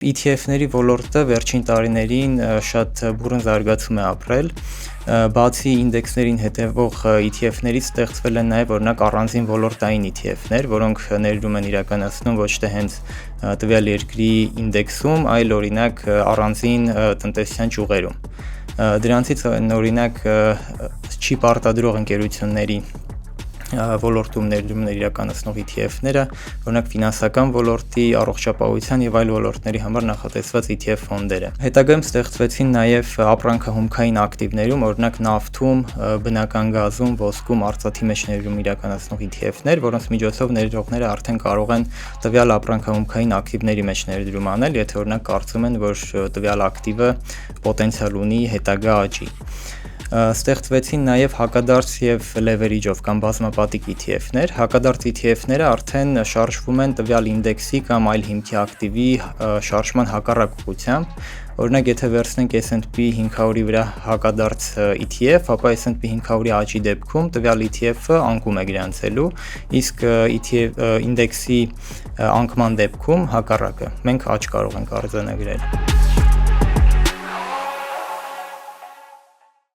ETF-ների ոլորտը վերջին տարիներին շատ բուռն զարգացում է ապրել, բացի ինդեքսներին հետևող ETF-ներից ստեղծվել են նաև օրինակ առանձին ոլորտային ETF-ներ, որոնք ներդրում են իրականացնում ոչ թե հենց տվյալ երկրի ինդեքսում, այլ օրինակ առանձին տնտեսության ճյուղերում։ Դրանցից օրինակ չիպ արտադրող ընկերությունների ոլորտում ներդրումներ իրականացնող ETF-ները, օրինակ ֆինանսական ոլորտի, առողջապահության եւ այլ ոլորտների համար նախատեսված ETF ֆոնդերը։ Հետագայում ստեղծվեցին նաև ապրանքահումքային ակտիվներում, օրինակ նավթում, բնական գազում, ոսկում, արծաթի մեջ ներդրում իրականացնող ETF-ներ, որոնց միջոցով ներդրողները արդեն կարող են տվյալ ապրանքահումքային ակտիվների մեջ ներդրում անել, եթե օրինակ կարծում են, որ տվյալ ակտիվը պոտենցիալ ունի հետագա աճի։ Ստեղծվեցին նաև հակադարձ եւ leverage-ով կամ բազմապատիկ ETF-ներ։ Հակադարձ ETF-ները արդեն շարժվում են տվյալ ինդեքսի կամ այլ հիմքի ակտիվի շարժման հակառակ ուղղությամբ։ Օրինակ, եթե վերցնենք S&P 500-ի վրա հակադարձ ETF, ապա S&P 500-ի աճի դեպքում տվյալ ETF-ը անկում է գրանցելու, իսկ ինդեքսի անկման դեպքում հակառակը։ Մենք աճ կարող ենք արձանագրել։